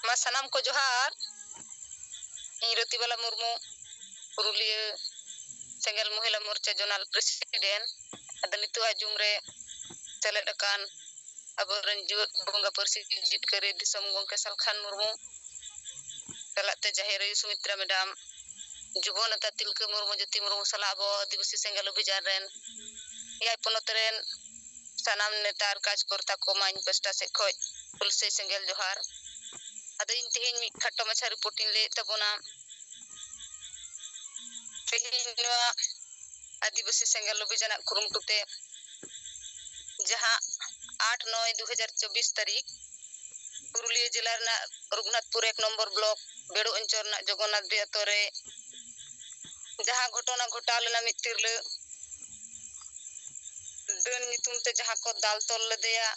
मा सनाम को जोहार रतिबाला मुर्मू पुरुलिया सेंगल महिला मोर्चा जोनाल प्रेसिडेंट अदनितु आजुम रे सेलेद अकान अबरन जुत बंगा परसी जितकरे दिसम गंके सलखान मुर्मू तलाते जाहिर सुमित्रा मैडम जुबोनता तिलके मुर्मू जति मुर्मू सला अबो आदिवासी सेंगल अभियान रेन याय पोनोत रेन सनाम नेतार कार्यकर्ता को माइन पस्टा से खोज पुलिस सेंगल जोहार अद इन तिहिन मी खट्टो मछा रिपोर्टिंग ले तबोना तिहिन आदिवासी सेंगल अभियान कुरुमटुते जहां 8/9/2024 तारीख पुरुलिया जिला रघुनाथपुर 1 नंबर ब्लॉक बेड़ो अंचल जगन्नाथ अतोरे जहां घटना घटा लेना मितिरले डन नितुम ते जहां को दाल तोल लेदेया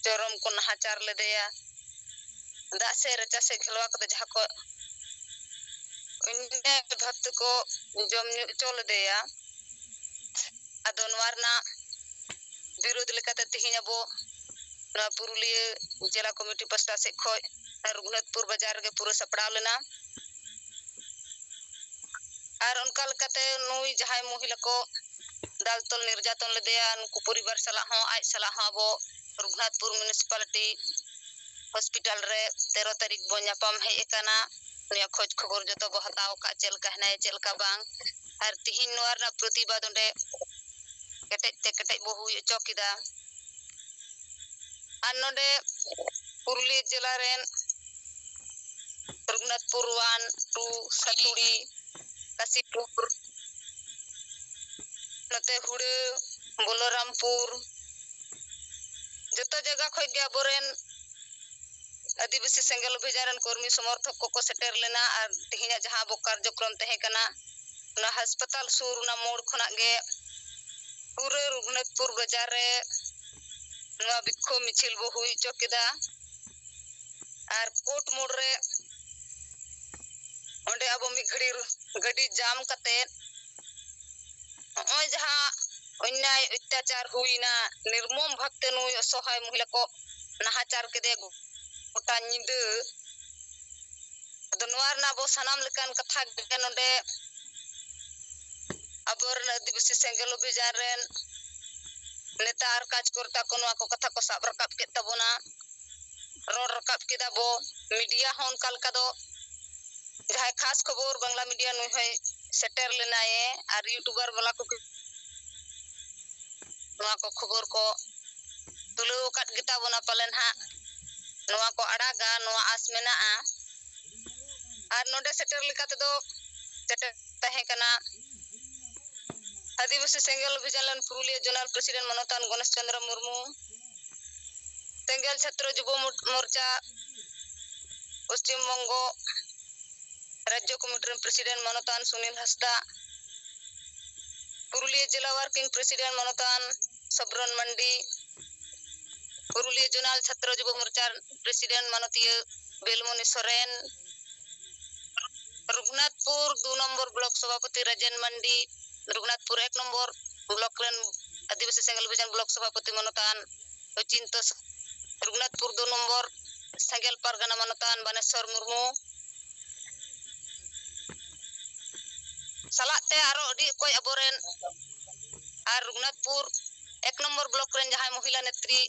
चरम को नहाचार लेदेया दा से रचा से घलवा को जहां को इन्ने भक्त को जम चोल देया अदनवारना विरोध लेकाते तिहिन अबो ना पुरुलिया जिला कमिटी पस्टा से खोज रघुनाथपुर बाजार के पूरा सपड़ाव लेना और उनका लेकाते नुई जहां महिला को दाल तोल निर्यातन लेदेया उनको परिवार सला हो आज सला हो अबो रघुनाथपुर म्युनिसिपालिटी हॉस्पिटल रे 13 तारीख बो न्यापाम हे एकाना निया खोज खबर जतो बो हताव का चल कहना चल का बांग और तिहिन नोर ना प्रतिबाद ओंडे केटे बो हुई चौकीदा और नोडे पुरुलिया जिला रेन रघुनाथपुर 1 2 सतुड़ी काशीपुर नते हुड़े बोलरामपुर जतो जगह खोज गया बोरेन आदिवासी सेंगल अभियान कर्मी समर्थक को सेटर लेना और तिहिना जहां बो कार्यक्रम तहे कना ना अस्पताल सुर ना मोड़ खना गे पूरे रघुनाथपुर बाजार रे ना बिखो मिছিল बो हुई चौकीदा और कोट मोड़ रे ओंडे अब मी घड़ी गड्डी जाम कते ओय जहां अन्याय अत्याचार हुईना निर्मम भक्त नुई असहाय महिला को नहाचार केदे गोटा निंद दनवार ना बो सनाम लेकान कथा गे नोडे अबर आदिवासी सेंगल अभियान रेन नेतार कार्यकर्ता को नवा को कथा को साब रकाब के तबोना रोड रकाब केदा बो मीडिया होन कल का दो जहां खास खबर बांग्ला मीडिया नुई है सेटर लेना है और यूट्यूबर वाला को नवा को खबर को तुलो काट गिता बोना पालन हा नवा को अड़ागा नवा आस मेना और नोडे सेटर लिकाते दो सेटर तहे कना आदिवासी सेंगल अभियान पुरुलिया जोनल प्रेसिडेंट मनोतान गणेश चंद्र मुर्मू सेंगल छात्र युव मोर्चा पश्चिम बंगो राज्य कमिटी प्रेसिडेंट मनोतान सुनील हंसदा पुरुलिया जिला वर्किंग प्रेसिडेंट मनोतान सबरन मंडी पुरुलिया जोनल छात्र युव मोर्चा प्रेसिडेंट मनोतीय बेलमोनी सोरेन रघुनाथपुर 2 नंबर ब्लॉक सभापति राजन मंडी रघुनाथपुर 1 नंबर ब्लॉक रेन आदिवासी सेंगल अभियान ब्लॉक सभापति मनोतान चिंतो रघुनाथपुर 2 नंबर सेंगल परगना मनोतान बनेश्वर मुर्मू सलाते आरो अडी कोई अबोरेन और रघुनाथपुर 1 नंबर ब्लॉक रेन जहां महिला नेत्री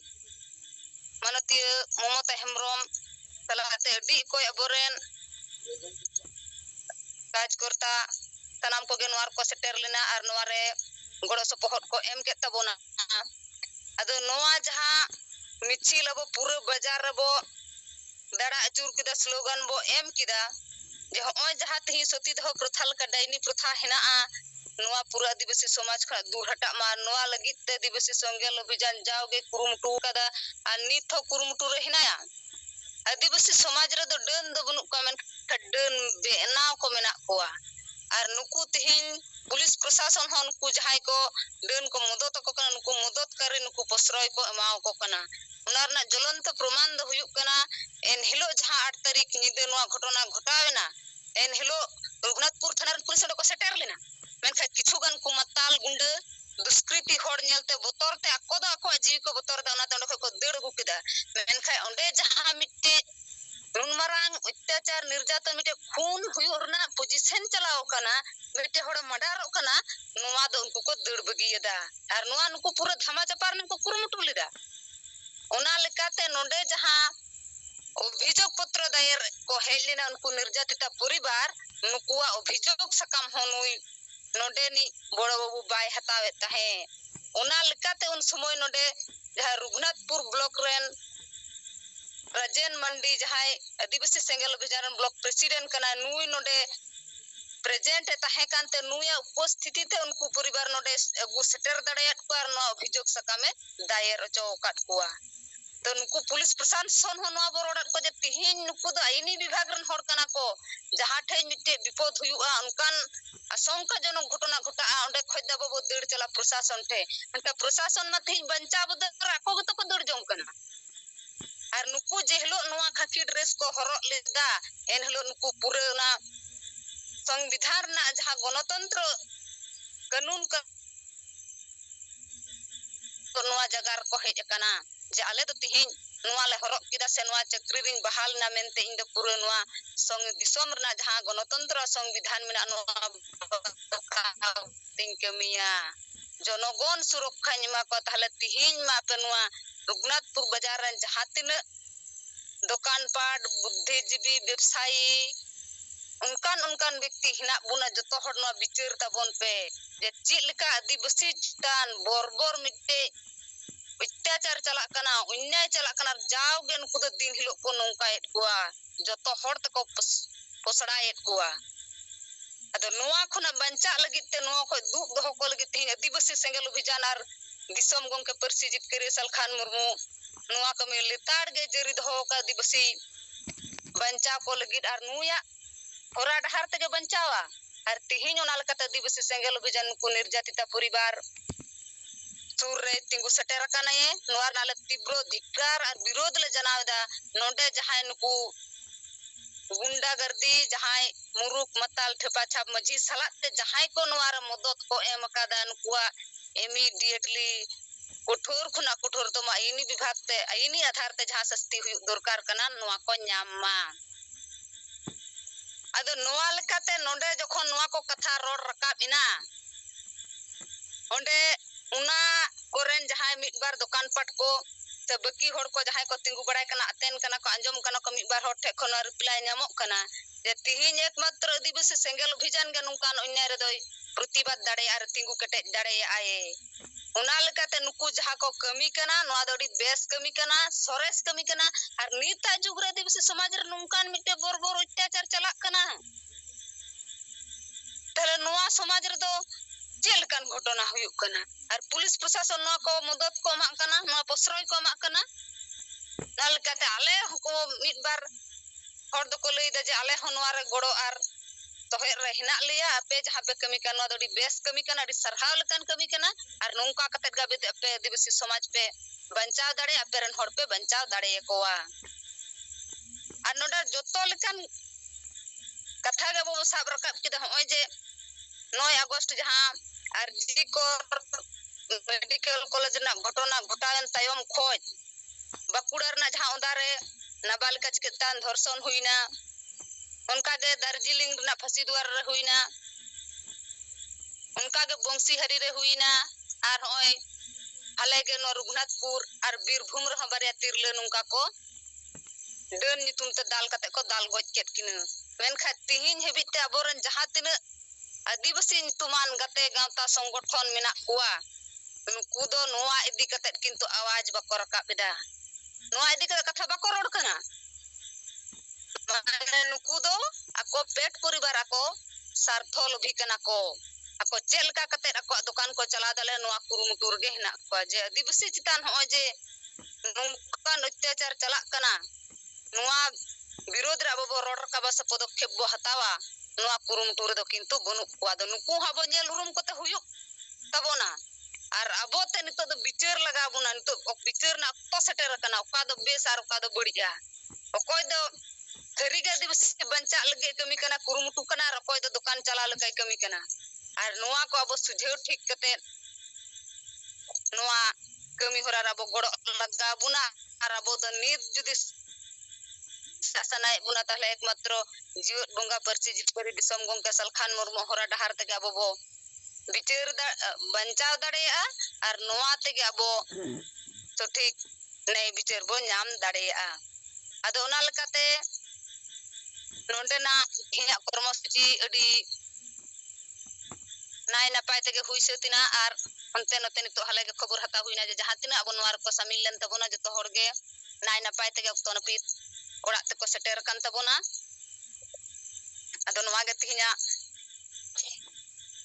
मनोतीय ममता हेम्ब्रम सलाते अडी कोई अबोरेन कार्यकर्ता तनाम को गेनवार को सेटर लेना और नवारे गड़ो सपोहट को एम के तबोना अदो नवा जहां मिছিল अब पूरे बाजार रे बो दड़ा अचूर किदा स्लोगन बो एम किदा जे होय जहां तही सती दह प्रथा का डाइनी प्रथा हेना नवा पूरा आदिवासी समाज का दूर हटा मा नवा लगित ते आदिवासी सेंगल अभियान जाओगे कुरुमटू कदा आ निथ कुरुमटू रे हेनाया आदिवासी समाज रे दो डन दो बनु का मन डन बेनाव को मेना कोआ और नुकु तिहिन पुलिस प्रशासन हन नुकु जहां को डन को मदद को कना नुकु मदद करे नुकु पसरय को एमाव को कना उनारना ज्वलंत प्रमाण दो हुयुक कना एन हिलो जहां 8 तारीख निदे नवा घटना घटावेना एन हिलो रघुनाथपुर थाना पुलिस को सेटर लेना मेनखा किछुगन को मताल गुंड दुष्कृति होड़ नेलते बोतर ते अको दो अको जीव को बोतर दा ओना तंड को देड़ गुकिदा मेनखा ओंडे जहां मिट्टे रुनमरांग अत्याचार निर्यातन मिटे खून हुयरना पोजीशन चलाओ कना मिटे होड़ मर्डर कना नोवा दो उनको को दड़ बगियदा आर नोवा नुको पूरा धमा चपार नुको कुरमुटु लिदा ओना लेकाते नोंडे जहां अभियोग पत्र दायर को हेलिना उनको निर्यातिता परिवार नुकुआ अभियोग सकाम होनुई नोंडे नि बड़ बाबू बाय हतावे तहे ओना लेकाते उन समय नोंडे जहां रघुनाथपुर ब्लॉक रेन राजेन मंडी जहां आदिवासी सेंगल अभियान ब्लॉक प्रेसिडेंट कना नुई नोंडे प्रेजेंट तहे कांते नुया उपस्थिति ते उनको परिवार नोंडे अगु सेटर दड़ेयात को आर नो अभियोग सकामे दायर चौकाट कुआ तो नुकु पुलिस प्रशासन हो नो बरोडा को जे तिहिन नुकु दो आईनी विभाग रन होड़ कना को जहां ठे मिटे विपद हुयुआ उनकान आशंकाजनक घटना घटा ओंडे खोज दबो दड़ चला प्रशासन ठे उनका प्रशासन मा थिन बंचा बद राको गतो को दड़ जों कना आर नुकु जेहलो नोआ खाकी ड्रेस को हरो लेदा एनहलो नुकु पूरे ना संविधान ना जहां गणतंत्र कानून का नोआ जगार को हेज कना जे आले तो तिहिन नोआ ले हरो किदा से नोआ चक्री रिन बहाल ना मेनते इन दो पूरे नोआ संग दिसोम ना जहां गणतंत्र संविधान में नोआ तिन कमिया जनगण सुरक्षा निमा को ताहले तिहिन मा पे नोआ रघुनाथपुर बाजार रन जहां तिन दुकान पाट बुद्धिजीवी व्यवसायी उनकान व्यक्ति हिना बुना जतो हड़ नोआ बिचार ताबोन पे जे चीज लेका आदिवासी चितान बरबर मिटे अत्याचार चला कना अन्याय चला कना जावगे नुकु दो दिन हिलो को नोंकाएत कुआ जतो हड़ तको पोसड़ाएत कुआ अदो नोआ खुना बंचा लगित ते नोआ को दुख दोह को लगित ते आदिवासी सेंगल अभियान आर दिसम गंके परसी जितकरे सलखान मुर्मू नोआ को में लेताड़ गे जरी दोह का आदिवासी बंचा को लगित आर नुया होरा डहार ते बंचावा आर तिहिन ओना लकते आदिवासी सेंगल अभियान को निर्यातिता परिवार सुर रे तिंगु सेटर कनाये नोआर नाले तीव्र धिक्कार आर विरोध ले जनावदा नोंडे जहां नुकु गुंडागर्दी जहां मुरुक मताल ठेपा छाप मजी सलाते जहां को नोआर मदद को एम कादा नुकुआ इमीडिएटली कठोर खुना कठोर तो मा आईनी विभाग ते आईनी आधार ते जहां सस्ती हुई दरकार कना नोआ को न्यामा अदो नोआ लेकाते नोंडे जखन नोआ को कथा रोड रकाब इना ओंडे उना कोरेन जहां मिट बार दुकान पट को ते बकी होड़ को जहां को तिंगु बड़ाय कना अतेन कना को अंजम कना को मिट बार होड़ ठे खन रिप्लाई न्यामो कना जे तिहिन एकमात्र आदिवासी सेंगल अभियान गे नुकान अन्याय रे दोय प्रतिबाद दाड़े आर तिंगु कटे दाड़े आए उना लेकाते नुकु जहां को कमी कना नोआ दोडी बेस कमी कना सरेस कमी कना आर नीता जुग रे आदिवासी समाज रे नुकान मिटे बोर अत्याचार चला कना तले नोआ समाज रे दो जेल कान घटना हुयुक कना आर पुलिस प्रशासन नोआ को मदद को मा कना नोआ प्रश्रय को मा कना नाल काते आले को मिट बार हर दो को लई द जे आले हो नोआ रे गड़ो आर तोहे रे हिना लिया आपे जहां पे कमी कना दोडी बेस कमी कना डी सरहाव लकन कमी कना आर नोंका कते गाबे पे आदिवासी समाज पे बंचाव दाड़े आपे रन हड़ पे बंचाव दाड़े कोआ आर नोडा जतो लकन कथा गे बो साब रकाब किदा होय जे 9 अगस्त जहां आरजी को मेडिकल कॉलेज ना घटना घटायन तायम खोज बाकुड़र ना जहां ओदारे नाबालिका चिकित्सान धर्षण हुईना उनका गे दार्जिलिंग ना फांसी द्वार रे हुईना उनका गे बंसी हरी रे हुईना आर होय हाले गे नो रघुनाथपुर आर बीरभूम रे बारिया तिरले नुका को डन नितुम ते दाल कते को दाल गoj केत किना मेनखा तिहिन हेबिते अबोरन जहां तिना आदिवासी तुमान गते गांवता संगठन मेना कुआ नुकु दो नोआ इदी कते किंतु आवाज बको रकाबेदा नोआ इदी कते कथा बको रोड कना माने नुकु दो ako पेट परिवार ako सार्थल भी कना को ako चेलका कते ako दुकान को चला दले नोआ कुरुमुटुर गे हना को जे आदिवासी चितान हो जे नुका अत्याचार चला कना नोआ विरोध रे बाबो रोड का बस पदक्षेप बो हतावा नोआ कुरुमुटुर दो किंतु बनु को दो नुकु हाबो नेल उरुम कोते हुयुक तबोना आर अबो ते नितो दो बिचार लगा बुना नितो बिचार ना तो सेटर कना ओका दो बेस आर ओका दो बढ़िया ओकोय दो थरीगा दिवस बंचा लगे कमी कना कुरुमुटु कना आर ओकोय दो दुकान चला लगे कमी कना आर नोआ को अबो सुझेव ठीक कते नोआ कमी होरा अबो गड़ो लगा बुना आर अबो द नीत जुदी sanae buna tahle ekmatro jiut bonga parsi jitkori disom gongke Salkhan Murmu hora dahar tege abo bo bitir da bancao dareya ar noa tege abo sothik nei bitir bo nyam dareya ado ona lekate nondena hinya kormosuci adi nai napai tege hui sautina ar onte note nito halage khobor hataw huina je jahan tina abo noar ko samil len tabona joto horge nai napai tege okto napit orak teko seter kan tabona ado noa ge tihinya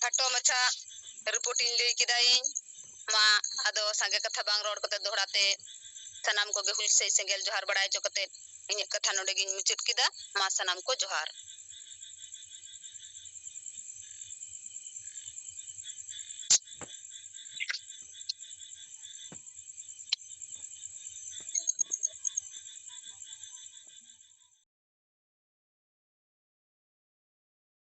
khato macha reporting lei kidai ma ado sange katha bang rod kate dohड़ate sanam ko ge hulsei sengel johar badai chokate inyak katha node giñ muchut kida ma sanam ko johar